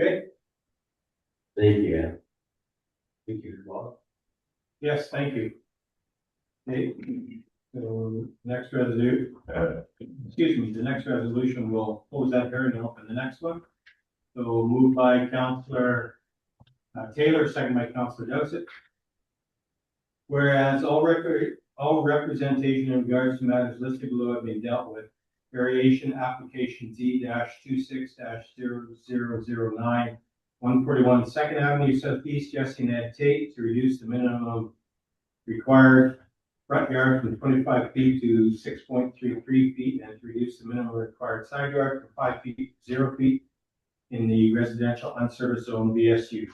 Okay, Thank you, Ann. thank you, Bob. Yes, thank you. Okay, so next resolution, the next resolution will close that hearing and open the next one. So moved by Councillor Taylor, second by Councillor Dowsett. Whereas all representation in regards to matters listed below have been dealt with, variation application Z-26-0009, 141 Second Avenue Southeast, Jesse and Ed Tate, to reduce the minimum required front yard from 25 feet to 6.33 feet, and to reduce the minimum required side yard from 5 feet to 0 feet in the residential unserviced zone BSU.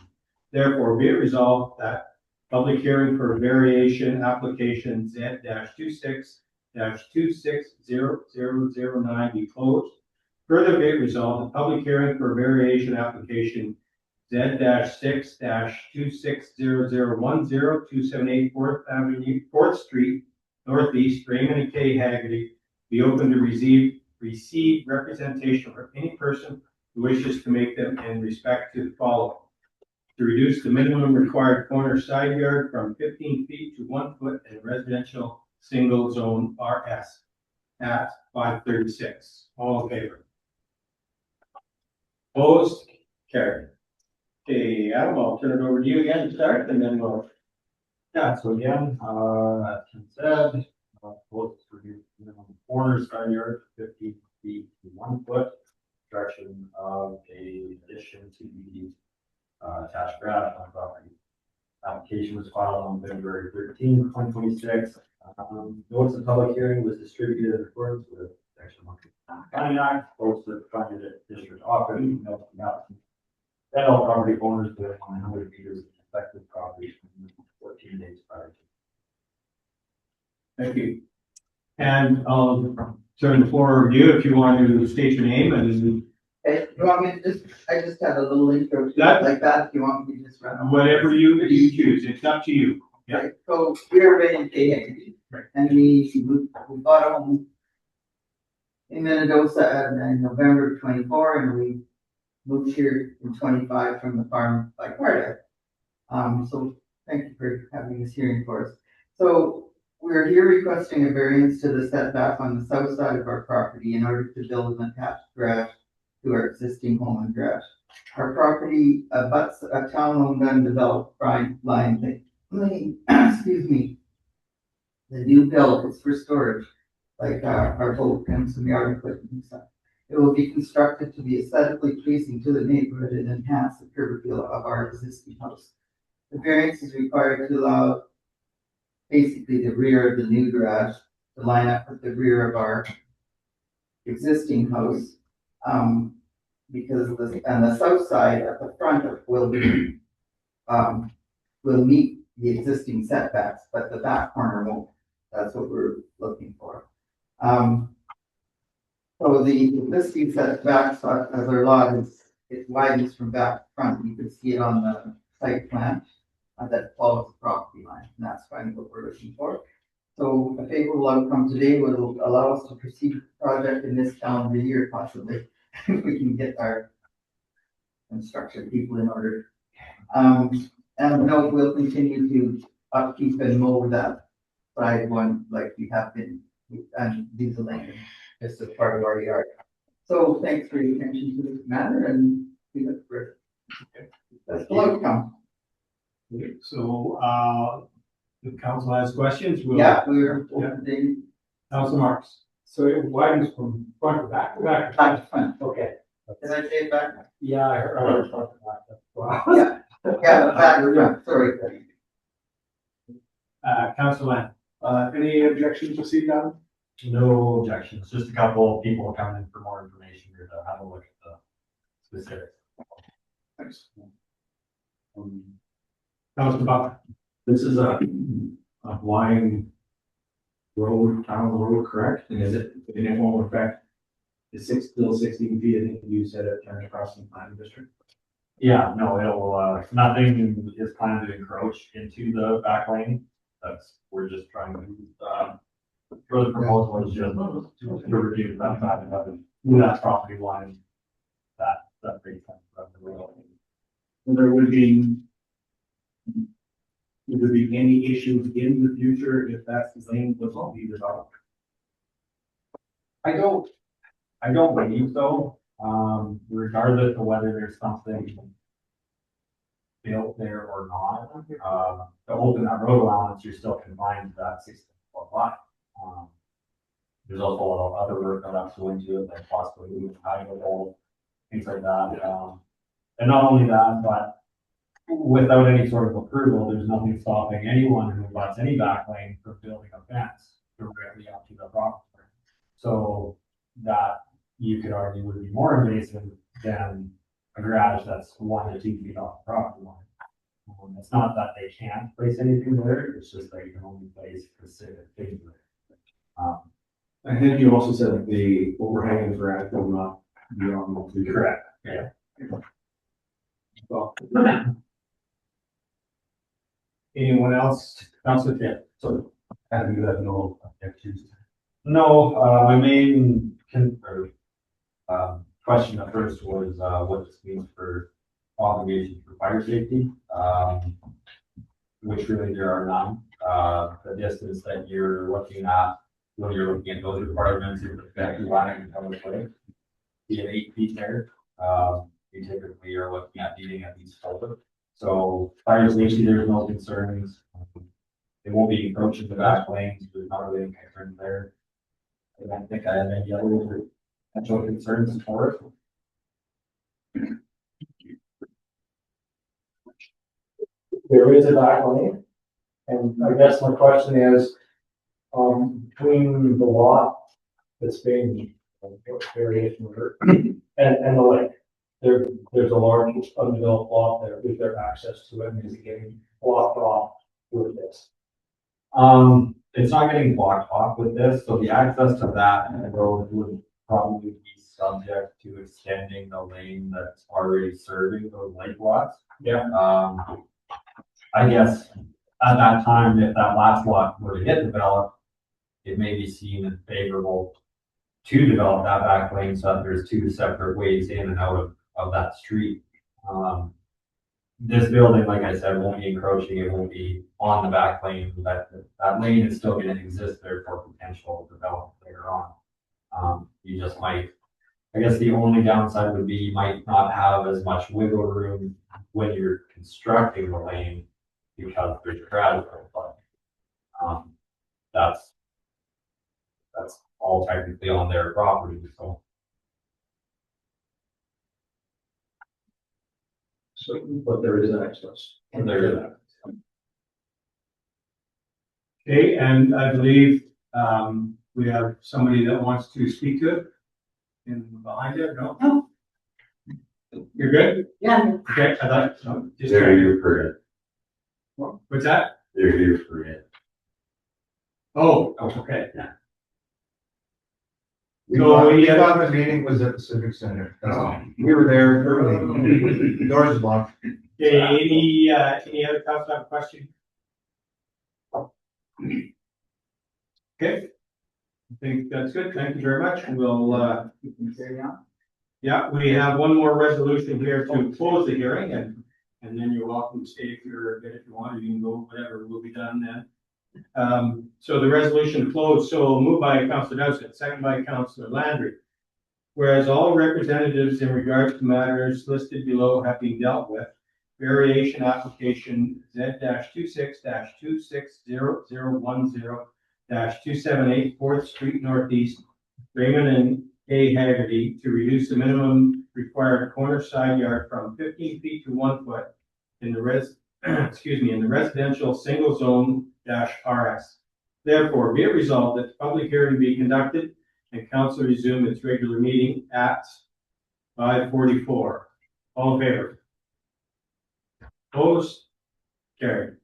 Therefore, be it resolved that public hearing for variation application Z-26-260009 be closed. Further, be it resolved the public hearing for variation application Z-6-260010, 278 4th Street Northeast, Raymond and Kay Haggerty, be open to receive representation from any person who wishes to make them in respect to the following: to reduce the minimum required corner side yard from 15 feet to 1 foot in residential single zone RS at 536. All in favor? Opposed? Carried. Okay, Adam, I'll turn it over to you again to start, and then we'll. Yeah, so again, as Tim said, both to reduce minimum corner side yard to 50 feet to 1 foot, construction of a addition to the attached garage on property. Application was filed on February 13, 2026. Notice of public hearing was distributed in accordance with Section 159 Act, posted at the front of the district office, emailed to the applicant. Then all property owners within 100 meters of the affected property from 14 days prior to. Thank you. And I'll turn the floor over to you if you want to state your name and. Okay, you want me to I just have a little intro to That- it like that, if you want me to just run on. Whatever you choose, it's up to you. Yeah. Okay, so we're Ray and Kay Haggerty, Right. and we bought a home in Minnedosa in November 24, and we moved here in 25 from the farm by Cardiff. So thank you for having this hearing for us. So we're here requesting a variance to the setback on the south side of our property in order to build an attached garage to our existing home and garage. Our property abuts a town-owned undeveloped line, excuse me. The new build is for storage, like our boat and some yard equipment and stuff. It will be constructed to be aesthetically pleasing to the neighborhood and enhance the curb appeal of our existing house. The variance is required to allow basically the rear of the new garage to line up with the rear of our existing house. Because on the south side at the front will meet the existing setbacks, but the back corner won't. That's what we're looking for. So the existing setbacks as our lot it widens from back to front. You can see it on the site plan that follows the property line, and that's kind of what we're looking for. So a favorable outcome today will allow us to proceed with the project in this calendar year, possibly, if we can get our construction people in order. And no, we'll continue to upkeep and mow that side one like we have been, and diesel lane. This is part of our yard. So thanks for your attention to this matter, and we look for it. That's the outcome. So, the council has questions. Yeah, we're opening. Council Marks. So it widens from front to back, Back to front. Okay. Did I say it back? Yeah, I heard front to back. Wow. Yeah, back to front, sorry. Council Land. Any objections received, Adam? No objections, just a couple of people coming in for more information here to have a look at the specifics. Thanks. Council Buck. This is a blind road, town road, correct? And is it, and it won't affect the still 16 feet, I think you said it turns across the planning district? Yeah, no, it'll, nothing is planned to encroach into the back lane. We're just trying to, for the proposal is just to review that fact of move that property line, that separates them from the road. There would be. Would there be any issues in the future if that lane was all be developed? I don't believe so, regardless of whether there's something built there or not, to open that road allowance, you're still confined to that 16-foot lot. There's also a lot of other work that has to go into it, like possibly moving tidal hole, things like that. And not only that, but without any sort of approval, there's nothing stopping anyone who wants any back lane from building a fence directly up to the property. So that you could argue would be more invasive than a garage that's 1 to 2 feet off the property line. It's not that they can't place anything there, it's just that you can only place specific things there. I think you also said that the overhanging garage will not be on the. Correct, yeah. Well, Anyone else? Councilor Fit. so, have you had no objections? No, my main question at first was, what this means for obligations for fire safety, which really there are none. The distance that you're looking at, when you're looking at those requirements, is exactly lining in public way. Be at 8 feet there, you typically are looking at needing at least 4. So fire safety, there's no concerns. It won't be encroaching the back lanes, there's not really any concerns there. I don't think I have any other potential concerns for it. There is a back lane. And I guess my question is, between the lot that's being variation order and the lake, there's a large undeveloped lot there. Is there access to it? And is it getting blocked off with this? It's not getting blocked off with this, so the access to that road would probably be subject to extending the lane that's already serving those lake lots. Yeah. I guess at that time, if that last lot were to get developed, it may be seen as favorable to develop that back lane so that there's 2 separate ways in and out of that street. This building, like I said, won't be encroaching, it won't be on the back lane, that lane is still gonna exist there for potential development later on. You just might, I guess the only downside would be you might not have as much wiggle room when you're constructing the lane because there's garage there, but that's all technically on their property, so. So, but there is an access. There is that. Okay, and I believe, we have somebody that wants to speak to it. In behind it, no? No. You're good? Yeah. Okay, I thought, no, just. They're here for it. What's that? They're here for it. Oh, okay, yeah. We So thought, we we have- thought the meeting was at the Civic Center. We were there early. Doors locked. Okay, any other council have a question? Okay. I think that's good. Thank you very much. We'll, yeah, we have one more resolution here to close the hearing and then you're welcome to stay if you're, if you want, you can go, whatever will be done then. So the resolution closed, so moved by Councilor Dowsett, second by Councilor Landry. Whereas all representatives in regards to matters listed below have been dealt with, variation application Z-260-26010-278 4th Street Northeast, Raymond and A. Haggerty, to reduce the minimum required corner side yard from 15 feet to 1 foot in the in the residential single zone -RS. Therefore, be it resolved that the public hearing be conducted and council resume its regular meeting at 5:44. All in favor? Opposed? Carried.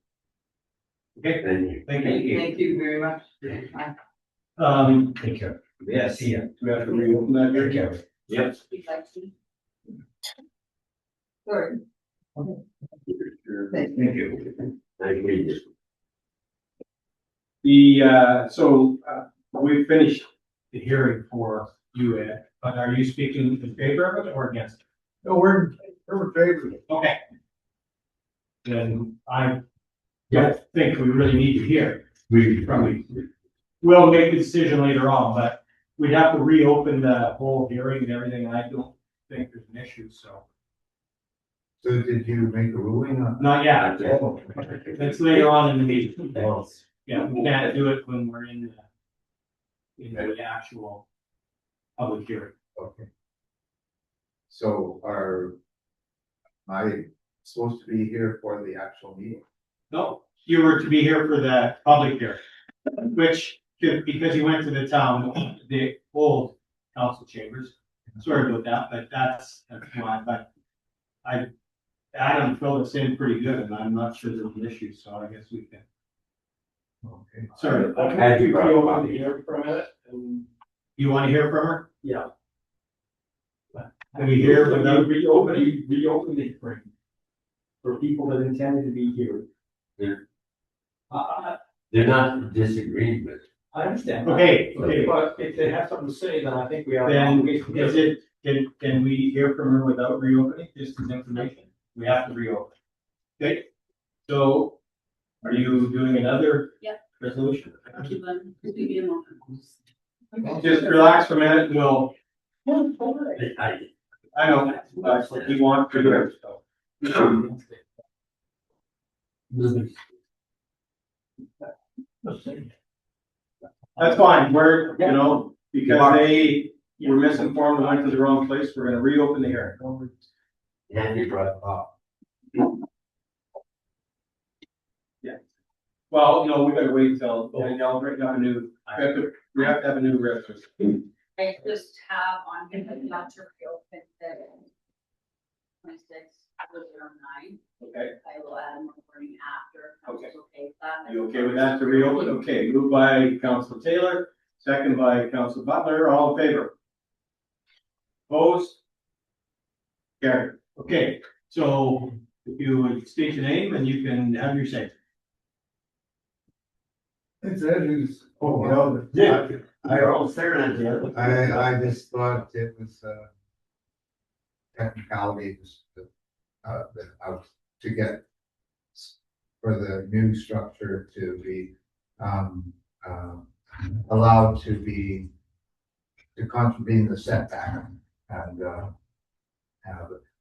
Okay, Thank you. thank you. Thank you very much. Take care. Yeah, see ya. Do we have to reopen that Take here? care. Yep. Sorry. Thank you. Thank you. We finished the hearing for you, Ed, but are you speaking in favor of it or against it? No, we're in favor. Okay. Then I don't think we really need to hear from you. We'll make the decision later on, but we'd have to reopen the whole hearing and everything, and I don't think there's an issue, so. So did you make a ruling on? Not yet. It's later on in the meeting. Yeah, we can't do it when we're in the actual public hearing. Okay. So am I supposed to be here for the actual meeting? No, you were to be here for the public hearing, which, because you went to the town, the old council chambers. Sorry about that, but that's why, but Adam filled us in pretty good, and I'm not sure there's an issue, so I guess we can. Okay. Sorry, Had you brought Feel up- on the air for a minute, and, you want to hear from her? yeah. Can we hear When without? you reopen the hearing for people that intended to be here. Yeah. I They're not disagreeing with. understand. Okay, But if they have something to say, then I think we have. an then obligation to is hear. it, can we hear from her without reopening, just as information? We have to reopen. Okay, so are you doing another? Yep. Resolution? Keep on, give me a moment. Just relax for a minute, and we'll, I, I know, that's what you want to do, so. That's fine, we're, you know, because they were misinformed and went to the wrong place, we're gonna reopen the hearing. had you brought up. Well, no, we gotta wait till, Danielle, bring up a new, we have to have a new resolution. I just have on here, not to reopen the 26/09. Okay, I will add a recording after. Okay. Okay with that? you okay with that to reopen? Okay, moved by Council Taylor, second by Council Butler, all in favor? Opposed? Carried. Okay, so if you would state your name and you can have your say. It's Andrews. Oh, well, yeah. They're all staring at you. I just thought it was technicality, just to get for the new structure to be allowed to contravene the setback. And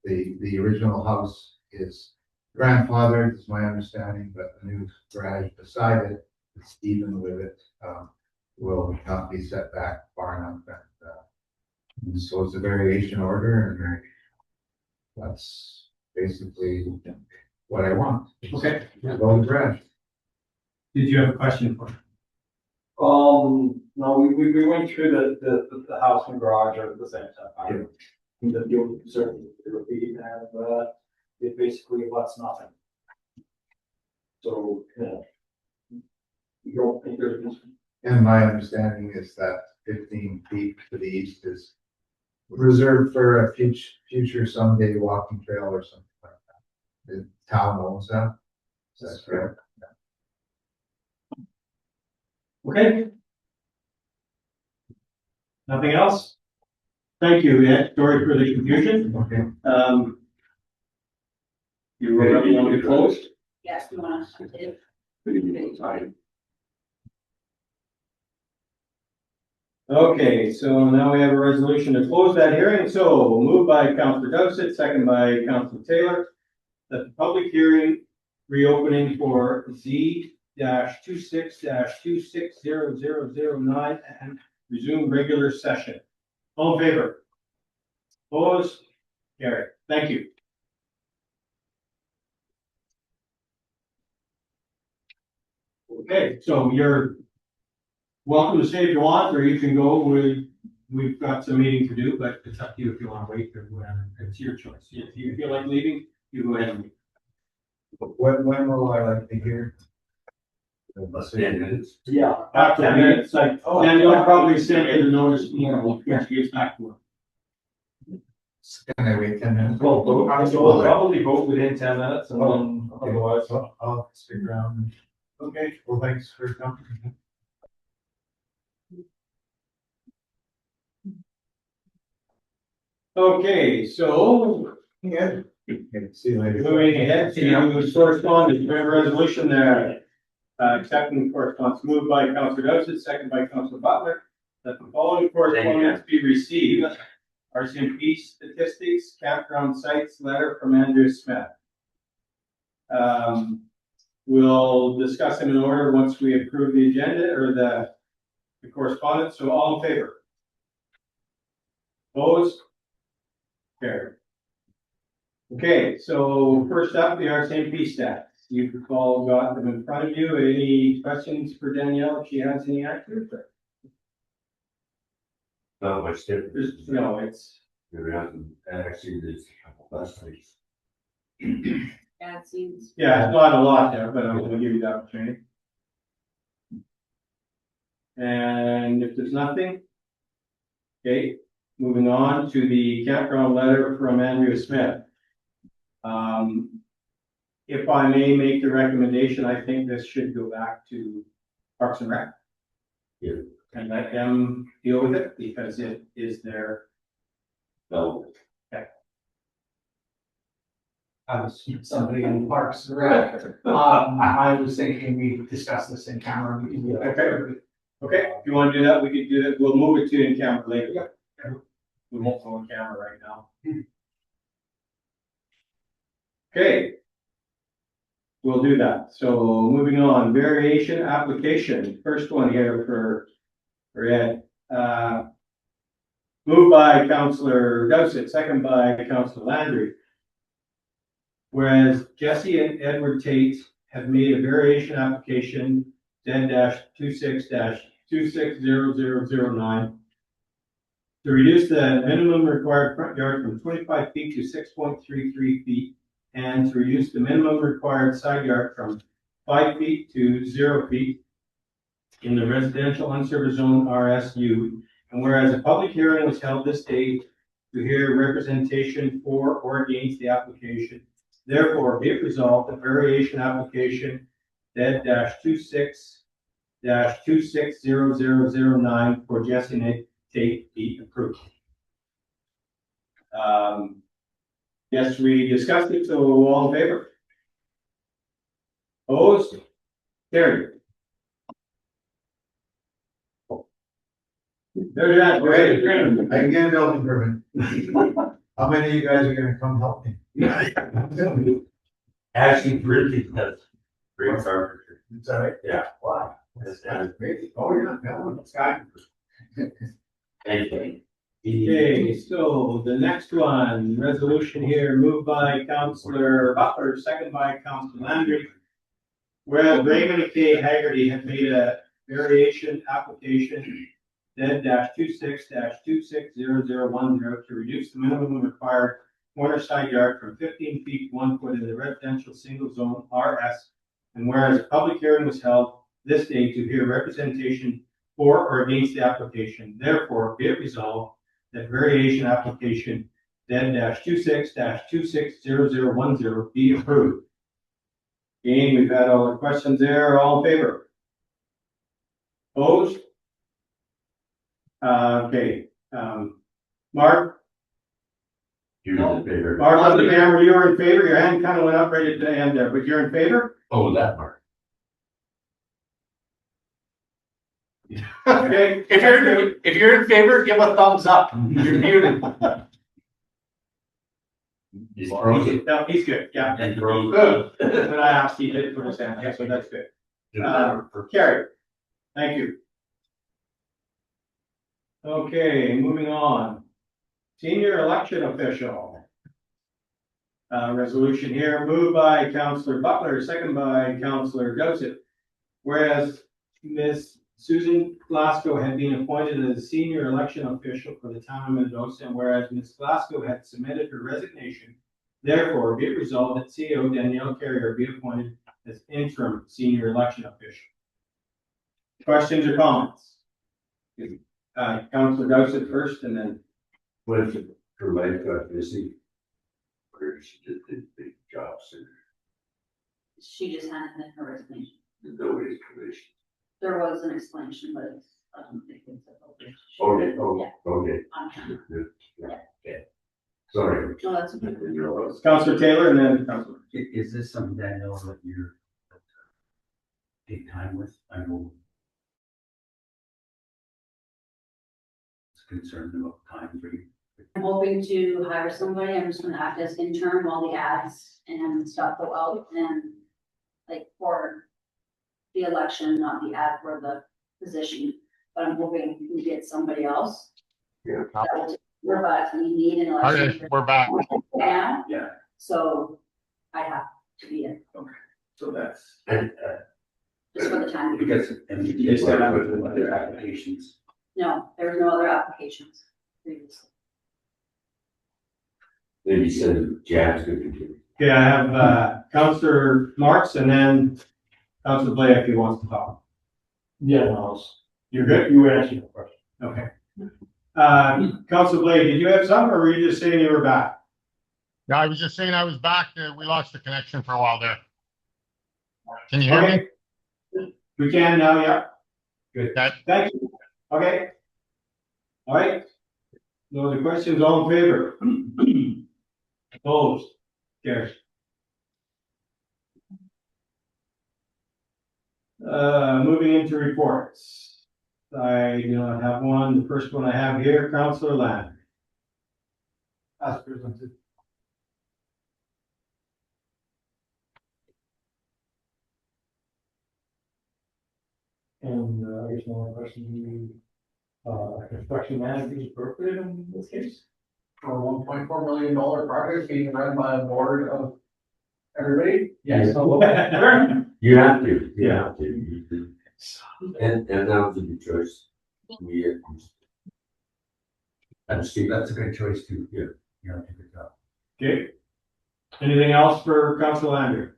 the original house is grandfathered, is my understanding, but the new garage beside it, it's even with it, will not be set back far enough. And so it's a variation order, and that's basically what I want. Okay. Go to garage. Did you have a question for me? No, we went through the house and garage at the same time. The only concern would be to have, it basically what's nothing. So, you don't think there's. And my understanding is that 15 feet to the east is reserved for a future someday walking trail or something like that. The town owns that. Is that correct? Okay. Nothing else? Thank you, Ed. Sorry for the confusion. Okay. You wrote up, you want to close? Yes, you want to. Okay, so now we have a resolution to close that hearing. So moved by Councilor Dowsett, second by Councilor Taylor, that the public hearing reopening for Z-26-260009 and resume regular session. All in favor? Opposed? Carried. Thank you. Okay, so you're welcome to stay if you want, or you can go. We've got some meeting to do, but it's up to you if you want to wait or whatever. It's your choice. If you feel like leaving, you go ahead and leave. When will I like to hear? About 10 minutes. Yeah. After that, it's like, then you'll probably send you the notice, you know, when she gets back to work. Can I wait 10 minutes? Well, we'll probably vote within 10 minutes and then otherwise. I'll stick around. Okay. Well, thanks for coming. Okay, so, Yeah. See you later. moving ahead to correspondence, we have a resolution there. Accepting correspondence moved by Councilor Dowsett, second by Councilor Butler, that the following correspondence be received. RCMP statistics, campground sites, letter from Andrew Smith. We'll discuss them in order once we approve the agenda or the correspondence, so all in favor? Opposed? Carried. Okay, so first up, the RCMP stats. You've all got them in front of you. Any questions for Danielle if she has any active? Not much difference. No, it's, There hasn't, actually, there's a couple less things. Yeah, it seems. yeah, it's not a lot there, but I'm gonna give you the opportunity. And if there's nothing, okay, moving on to the campground letter from Andrea Smith. If I may make the recommendation, I think this should go back to Parks and Rec. Yeah. And let them deal with it because it is their, No, I was somebody in Parks and Rec. I was thinking we discussed this in camera. okay, if you want to do that, we could do that. We'll move it to in camera later. We won't go in camera right now. Okay. We'll do that. So moving on, variation application, first one here for Ed. Moved by Councillor Dowsett, second by Councillor Landry. Whereas Jesse and Edward Tate have made a variation application, 10-26-260009, to reduce the minimum required front yard from 25 feet to 6.33 feet, and to reduce the minimum required side yard from 5 feet to 0 feet in the residential unserved zone RSU. And whereas a public hearing was held this day to hear representation for or against the application, therefore be it resolved that variation application -26-260009 for Jesse and Tate be approved. Yes, we discussed it, so all in favor? Opposed? Carried. There's that, Great. great. I can get a building permit. How many of you guys are gonna come help me? actually, Bridget does. Brings our. It's all right. Yeah. Wow. That's kind of Great. Oh, yeah, no, it's got. anything. Okay, so the next one, resolution here moved by Councillor Butler, second by Councillor Landry. Whereas Raymond K. Haggerty had made a variation application, -26-260010 to reduce the minimum required corner side yard from 15 feet to 1 foot in the residential single zone RS. And whereas a public hearing was held this day to hear representation for or against the application, therefore be it resolved that variation application -26-260010 be approved. Again, we've had all the questions there, all in favor? Opposed? Okay, Mark, You're in favor. Mark on the camera, you're in favor, your hand kind of went up right at the end there, but you're in favor? Oh, that part. Okay. If you're in favor, give a thumbs up. You're muted. He's frozen. No, he's good, yeah. He's frozen. Good. But I asked, he did put his hand, yeah, so that's good. Carrie, thank you. Okay, moving on. Senior election official. Resolution here moved by Councillor Butler, second by Councillor Dowsett. Whereas Ms. Susan Glasgow had been appointed as senior election official for the town of Mendoza, and whereas Ms. Glasgow had submitted her resignation, therefore be it resolved that CO Danielle Carrier be appointed as interim senior election official. Questions or comments? Councillor Dowsett first, and then What is it, her life got busy? Or she just did big jobs and She just handed in her resignation. nobody's commission. There was an explanation, but I don't think it's appropriate. Okay, Yeah, okay. on camera. Yeah. No, that's okay. Counselor Taylor and then Counselor. Is this something, Danielle, that you're take time with? I know it's concerned about time for you. I'm hoping to hire somebody. I'm just gonna act as intern while the ads and stuff go out and like for the election, not the ad for the position. But I'm hoping we get somebody else. Yeah. That will take over, but we need an election. Okay, we're back. Now, Yeah. so I have to be in So that's. And, just for the time. being. because, and you just have other applications. No, there was no other applications previously. Maybe send Jan's good continue. Okay, I have, Counselor Marks and then Counselor Blake if he wants to talk. Yeah, no, You're good? you answered the question. Okay. Counselor Blake, did you have some or were you just saying you were back? Yeah, I was just saying I was back. We lost the connection for a while there. Can you hear me? Okay. We can now, yeah. Good. Thank you. Okay. All right. No other questions, all in favor? Opposed? Carries. Moving into reports. I do not have one. The first one I have here, Counselor Land. As presented. And, I guess one more question, construction manager is appropriate in this case? For $1.4 million project being run by a board of everybody? Yes. You have to, you have to. You do. And that was a good choice. We, and Steve, that's a good choice too. Yeah, you have to pick up. Okay. Anything else for Counselor Lander?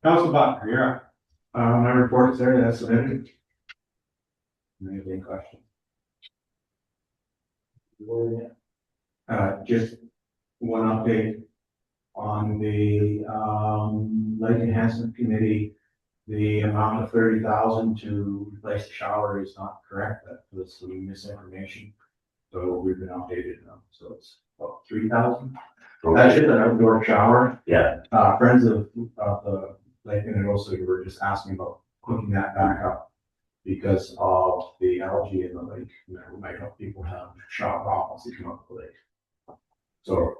Counselor Buckner, you're up. My report is there, that's submitted. Any questions? Just one update on the, lake enhancement committee. The amount of 30,000 to replace the shower is not correct. That was some misinformation. So we've been updated, so it's about 3,000. That's just an outdoor shower. Yeah. Friends of the Lake Minnedosa were just asking about hooking that back up because of the algae in the lake. It might help people have shower problems if you come up the lake. So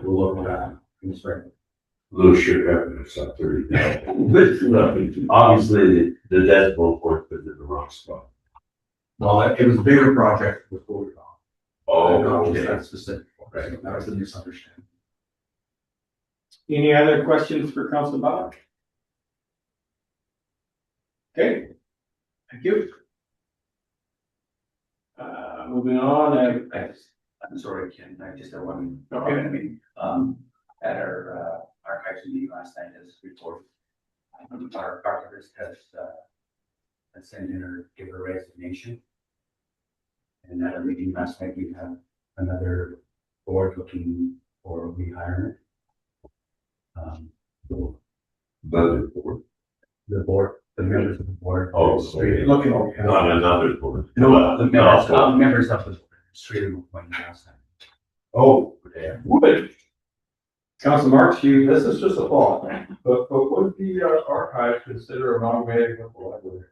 we'll look at that in the spring. Little shit evidence up 30,000. Obviously, the decimal point was in the wrong spot. Well, it was a bigger project before we got. Oh, Okay, okay. that's specific. Right, that was a misunderstanding. Any other questions for Counselor Buckner? Okay. Thank you. Moving on, I'm sorry, Ken, I just have one. Okay. I mean, at our archives meeting last night, as report, our archivist has sent in her, give her resignation. And at our meeting last night, we have another board looking for rehirement. Budget board. The board, the members of the board. Oh, sorry. Looking okay. Not another board. No, the members, No. members of the board, straight in point last time. Oh, yeah. Would. Counselor Marks, you, This is just a thought, but would the archive consider amalgamating with the library?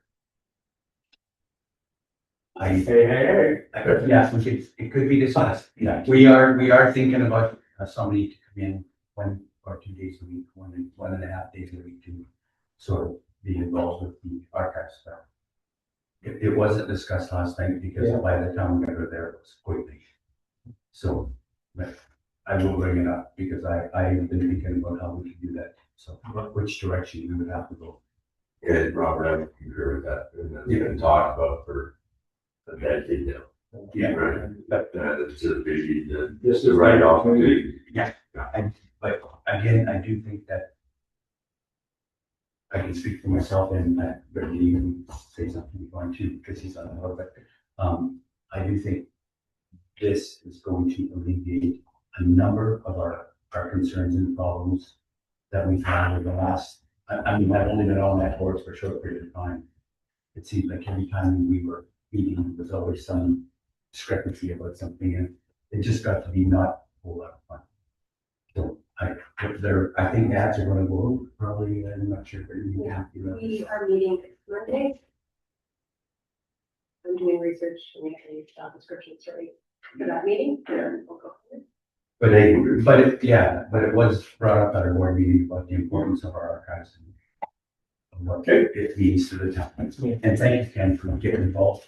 Hey. Yes, it could be discussed. Yeah, we are thinking about somebody to come in 1 or 2 days a week, 1.5 days a week to sort of be involved with the archive stuff. It wasn't discussed last night because by the time we got there, it was quite late. So, but I will bring it up because I have been thinking about how we can do that. So which direction we would have to go. And Robert, I would concur with that. And that's been talked about for a decade now. Yeah. Right. It's a big, This the is right off. But again, I do think that I can speak for myself and Brittany even say something going too, because he's on the hook, but I do think this is going to alleviate a number of our concerns and problems that we've had over the last, I mean, I've only been on that board for a short period of time. It seemed like every time we were meeting, there was always some discrepancy about something, and it just got to be not a whole lot of fun. So I think the ads are gonna go, probably, I'm not sure. But you have to, We are meeting Monday. I'm doing research to make a job descriptions ready for that meeting, and we'll go from there. But it was brought up at our board meeting about the importance of our archives and what it means to the town. And thank you, Ken, for getting involved.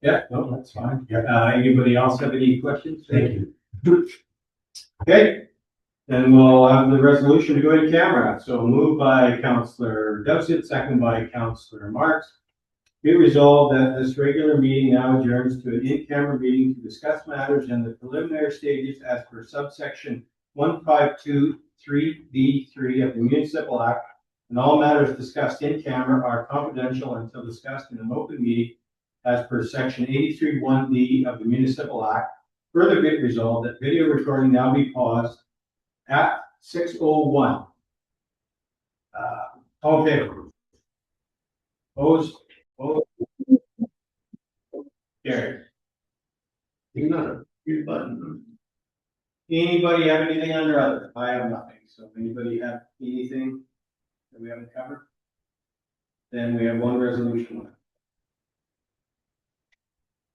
Yeah, no, that's fine. Anybody else have any questions? Thank you. Okay, then we'll have the resolution to go in camera. So moved by Councillor Dowsett, second by Councillor Marks. Be resolved that this regular meeting now adjourns to an in-camera meeting to discuss matters in the preliminary stages as per subsection 1523B3 of the Municipal Act, and all matters discussed in camera are confidential until discussed in an open meeting as per section 83(1)D of the Municipal Act. Further be it resolved that video recording now be paused at 6:01. All in favor? Opposed? Carried. Anybody have anything under other? I have nothing. So if anybody have anything that we haven't covered? Then we have one resolution.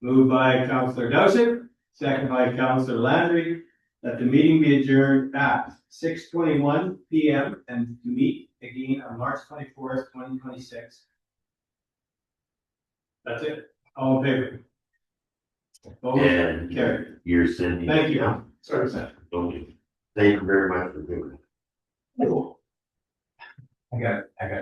Moved by Councillor Dowsett, second by Councillor Landry, that the meeting be adjourned at 6:21 PM and to meet again on March 24th, 2026. That's it. All in favor? Opposed? And Carried. you're sending. Thank you. Sorry, Seth. Okay. Thank you very much for doing it. I got it.